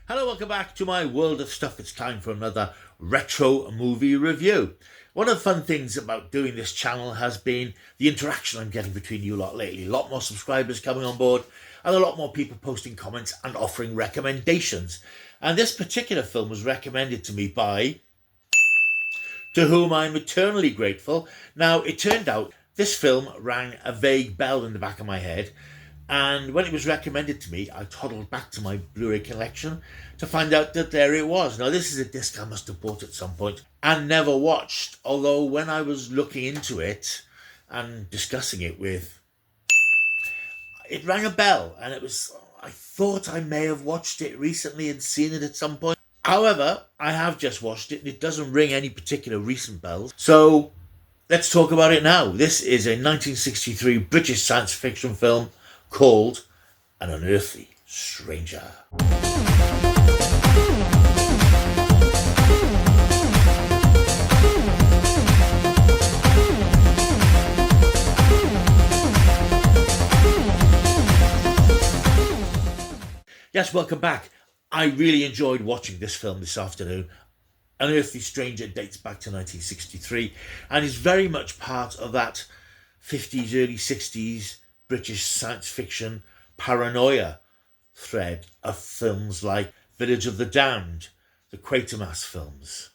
Hello, welcome back to my world of stuff. It's time for another retro movie review. One of the fun things about doing this channel has been the interaction I'm getting between you lot lately. A lot more subscribers coming on board and a lot more people posting comments and offering recommendations. And this particular film was recommended to me by, to whom I'm eternally grateful. Now, it turned out this film rang a vague bell in the back of my head. And when it was recommended to me, I toddled back to my Blu-ray collection to find out that there it was. Now, this is a disc I must have bought at some point and never watched. Although when I was looking into it and discussing it with, it rang a bell, and I thought I may have watched it recently and seen it at some point. However, I have just watched it and it doesn't ring any particular recent bells. So let's talk about it now. This is a 1963 British science fiction film called An Unearthly Stranger. Yes, welcome back. I really enjoyed watching this film this afternoon. Unearthly Stranger dates back to 1963 and is very much part of that 50s, early 60s British science fiction paranoia thread of films like Village of the Damned, the Quatermass films.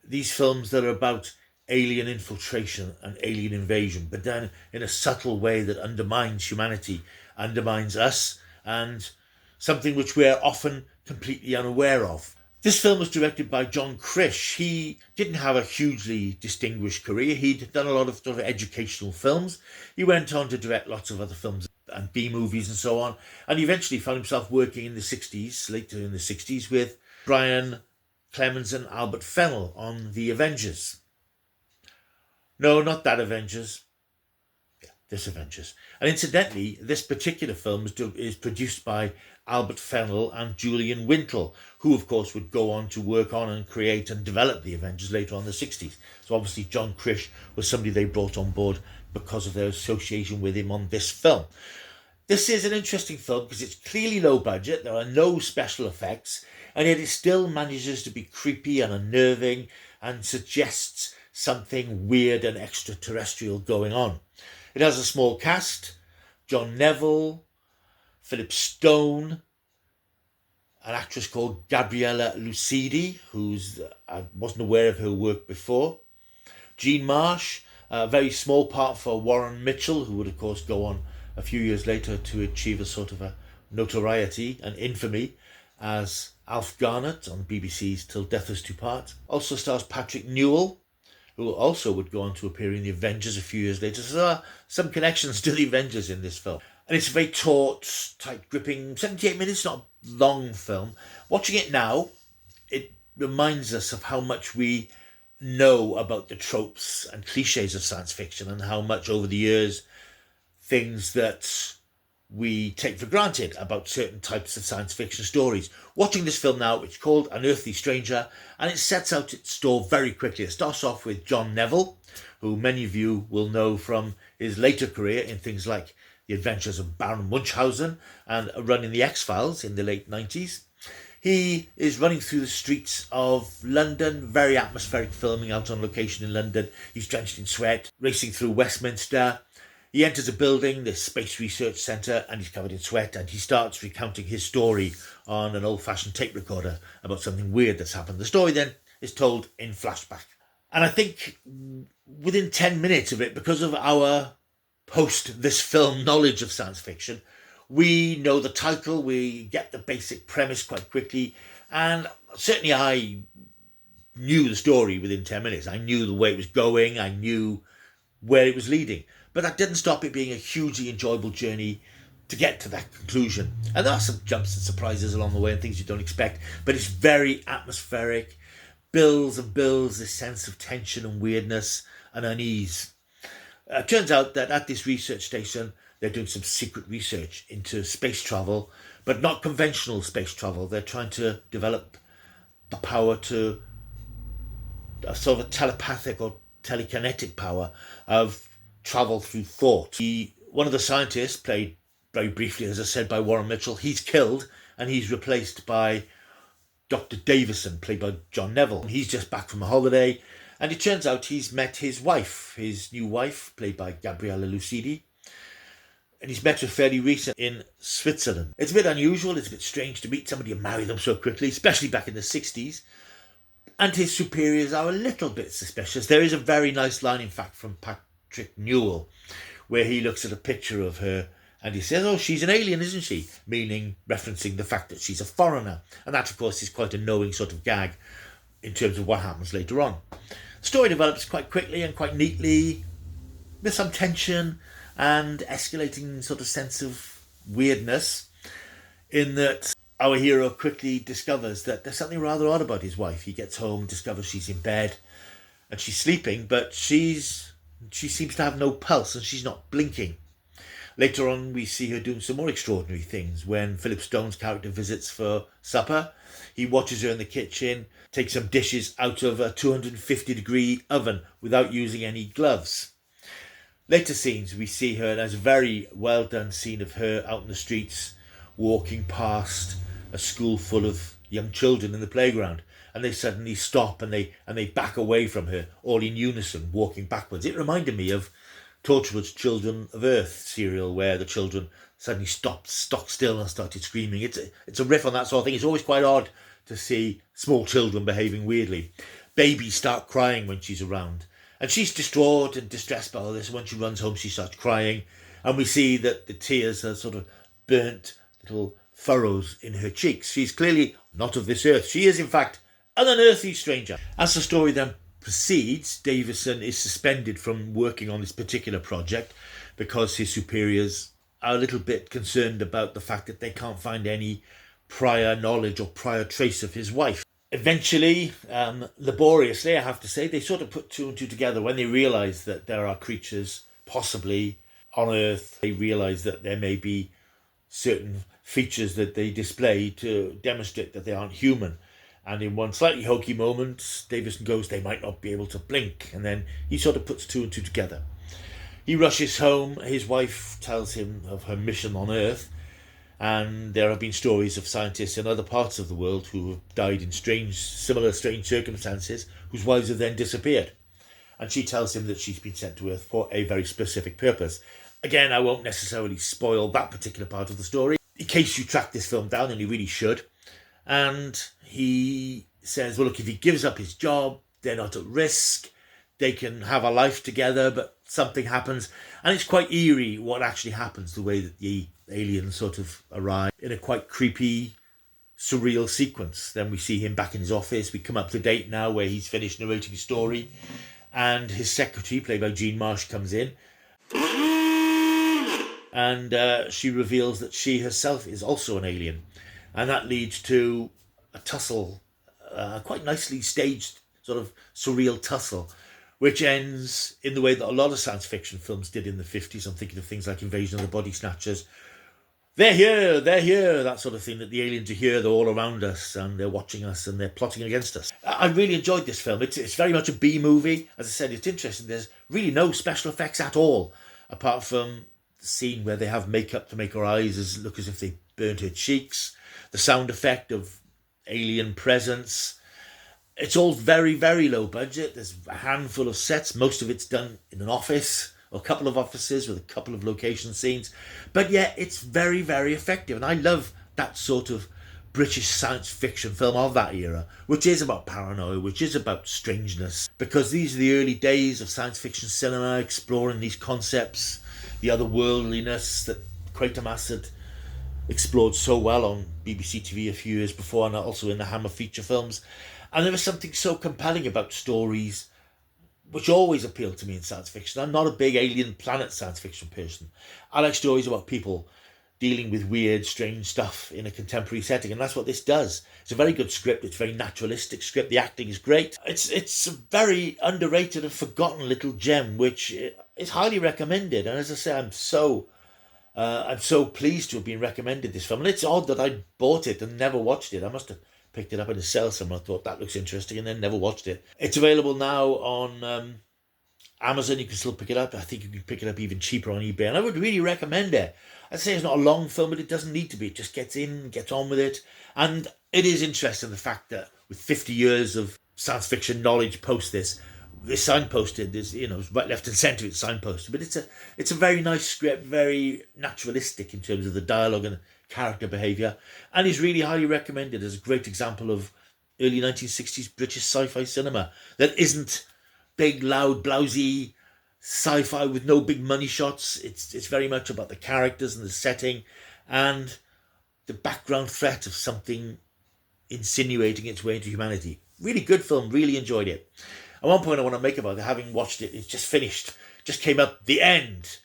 These films that are about alien infiltration and alien invasion, but done in a subtle way that undermines humanity, undermines us, and something which we're often completely unaware of. This film was directed by John Krish. He didn't have a hugely distinguished career. He'd done a lot of sort of educational films. He went on to direct lots of other films and B-movies and so on. And he eventually found himself working in the 60s, later in the 60s, with Brian Clemens and Albert Fennell on The Avengers. No, not that Avengers. Yeah, this Avengers. And incidentally, this particular film is produced by Albert Fennell and Julian Wintle, who of course would go on to work on and create and develop the Avengers later on in the 60s. So obviously John Krish was somebody they brought on board because of their association with him on this film. This is an interesting film because it's clearly low budget, there are no special effects, and yet it still manages to be creepy and unnerving and suggests something weird and extraterrestrial going on. It has a small cast: John Neville, Philip Stone, an actress called Gabriella Lucidi, I wasn't aware of her work before. Jean Marsh, a very small part for Warren Mitchell, who would of course go on a few years later to achieve a sort of a notoriety and infamy as Alf Garnett on BBC's Till Death Us Do Part. Also stars Patrick Newell, who also would go on to appear in The Avengers a few years later. So there are some connections to The Avengers in this film. And it's a very taut, tight gripping, 78 minutes, not a long film. Watching it now, it reminds us of how much we know about the tropes and cliches of science fiction and how much over the years things that we take for granted about certain types of science fiction stories. Watching this film now, it's called Unearthly Stranger, and it sets out its story very quickly. It starts off with John Neville, who many of you will know from his later career in things like The Adventures of Baron Munchausen and a run in The X-Files in the late 90s. He is running through the streets of London, very atmospheric filming out on location in London. He's drenched in sweat, racing through Westminster. He enters a building, the Space Research Centre, and he's covered in sweat, and he starts recounting his story on an old-fashioned tape recorder about something weird that's happened. The story then is told in flashback. And I think within 10 minutes of it, because of our post this film knowledge of science fiction, we know the title, we get the basic premise quite quickly, and certainly I knew the story within 10 minutes. I knew the way it was going, I knew where it was leading, but that didn't stop it being a hugely enjoyable journey to get to that conclusion. And there are some jumps and surprises along the way and things you don't expect, but it's very atmospheric, builds and builds this sense of tension and weirdness and unease. Turns out that at this research station, they're doing some secret research into space travel, but not conventional space travel. They're trying to develop the power to a sort of a telepathic or telekinetic power of travel through thought. One of the scientists, played very briefly, as I said, by Warren Mitchell, he's killed and he's replaced by Dr. Davison, played by John Neville. He's just back from a holiday, and it turns out he's met his wife, his new wife, played by Gabriella Lucidi, and he's met her fairly recent in Switzerland. It's a bit unusual, it's a bit strange to meet somebody and marry them so quickly, especially back in the 60s. And his superiors are a little bit suspicious. There is a very nice line, in fact, from Patrick Newell, where he looks at a picture of her and he says, "Oh, she's an alien, isn't she?" Meaning, referencing the fact that she's a foreigner. And that, of course, is quite a knowing sort of gag in terms of what happens later on. The story develops quite quickly and quite neatly, with some tension and escalating sort of sense of weirdness, in that our hero quickly discovers that there's something rather odd about his wife. He gets home, discovers she's in bed and she's sleeping, but she seems to have no pulse and she's not blinking. Later on, we see her doing some more extraordinary things. When Philip Stone's character visits for supper, he watches her in the kitchen, takes some dishes out of a 250-degree oven without using any gloves. Later scenes, we see her, and there's a very well done scene of her out in the streets, walking past a school full of young children in the playground, and they suddenly stop and they back away from her, all in unison, walking backwards. It reminded me of Torchwood's Children of Earth serial, where the children suddenly stopped still and started screaming. It's a riff on that sort of thing. It's always quite odd to see small children behaving weirdly. Babies start crying when she's around, and she's distraught and distressed by all this. When she runs home, she starts crying, and we see that the tears are sort of burnt little furrows in her cheeks. She's clearly not of this earth. She is, in fact, an unearthly stranger. As the story then proceeds, Davison is suspended from working on this particular project because his superiors are a little bit concerned about the fact that they can't find any prior knowledge or prior trace of his wife. Eventually, laboriously, I have to say, they sort of put two and two together when they realise that there are creatures possibly on Earth. They realise that there may be certain features that they display to demonstrate that they aren't human. And in one slightly hokey moment, Davison goes, "They might not be able to blink." And then he sort of puts two and two together. He rushes home. His wife tells him of her mission on Earth. And there have been stories of scientists in other parts of the world who have died in similar strange circumstances, whose wives have then disappeared. And she tells him that she's been sent to Earth for a very specific purpose. Again, I won't necessarily spoil that particular part of the story, in case you track this film down, and you really should. And he says, well, look, if he gives up his job, they're not at risk. They can have a life together, but something happens. And it's quite eerie what actually happens, the way that the aliens sort of arrive in a quite creepy, surreal sequence. Then we see him back in his office. We come up to date now where he's finished narrating his story. And his secretary, played by Jean Marsh, comes in. And she reveals that she herself is also an alien. And that leads to a tussle, quite nicely staged, sort of surreal tussle, which ends in the way that a lot of science fiction films did in the 50s. I'm thinking of things like Invasion of the Body Snatchers. They're here, that sort of thing, that the aliens are here, they're all around us, and they're watching us, and they're plotting against us. I really enjoyed this film. It's very much a B-movie. As I said, it's interesting. There's really no special effects at all, apart from the scene where they have makeup to make her eyes look as if they burnt her cheeks, the sound effect of alien presence. It's all very, very low budget. There's a handful of sets. Most of it's done in an office, or a couple of offices with a couple of location scenes. But yeah, it's very, very effective. And I love that sort of British science fiction film of that era, which is about paranoia, which is about strangeness. Because these are the early days of science fiction cinema, exploring these concepts, the otherworldliness that Quatermass had explored so well on BBC TV a few years before, and also in the Hammer feature films. And there was something so compelling about stories which always appealed to me in science fiction. I'm not a big alien planet science fiction person. I like stories about people dealing with weird, strange stuff in a contemporary setting, and that's what this does. It's a very good script. It's a very naturalistic script. The acting is great. It's a very underrated and forgotten little gem, which is highly recommended. And as I say, I'm so pleased to have been recommended this film. And it's odd that I bought it and never watched it. I must have picked it up in a sale somewhere. I thought that looks interesting, and then never watched it. It's available now on Amazon, you can still pick it up. I think you can pick it up even cheaper on eBay, and I would really recommend it. I'd say it's not a long film, but it doesn't need to be. It just gets in, gets on with it. And it is interesting the fact that with 50 years of science fiction knowledge post this signposted, there's, right, left and centre it's signposted. But it's a very nice script, very naturalistic in terms of the dialogue and character behaviour, and is really highly recommended as a great example of early 1960s British sci-fi cinema that isn't big, loud, blousy sci-fi with no big money shots. It's very much about the characters and the setting and the background threat of something insinuating its way into humanity. Really good film, really enjoyed it. At one point I want to make about it, having watched it, it's just finished, just came up, the end,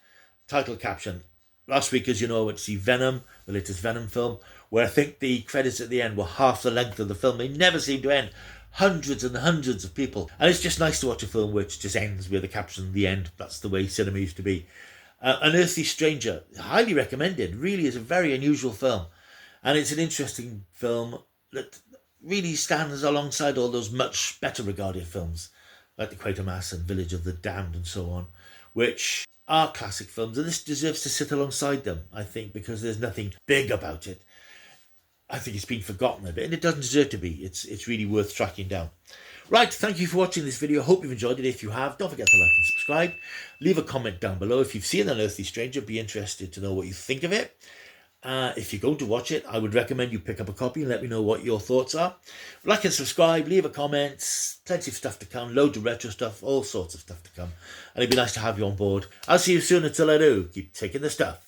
title caption. Last week, as you know, I went to see Venom, the latest Venom film, where I think the credits at the end were half the length of the film. They never seem to end. Hundreds and hundreds of people. And it's just nice to watch a film which just ends with a caption, the end. That's the way cinema used to be. Unearthly Stranger, highly recommended. Really is a very unusual film. And it's an interesting film that really stands alongside all those much better regarded films, like The Quatermass and Village of the Damned and so on, which are classic films. And this deserves to sit alongside them, I think, because there's nothing big about it. I think it's been forgotten a bit, and it doesn't deserve to be. It's really worth tracking down. Right, thank you for watching this video. Hope you've enjoyed it. If you have, don't forget to like and subscribe. Leave a comment down below. If you've seen Unearthly Stranger, be interested to know what you think of it. If you're going to watch it, I would recommend you pick up a copy and let me know what your thoughts are. Like and subscribe, leave a comment. Plenty of stuff to come, loads of retro stuff, all sorts of stuff to come. And it'd be nice to have you on board. I'll see you soon. Until I do, keep taking the stuff.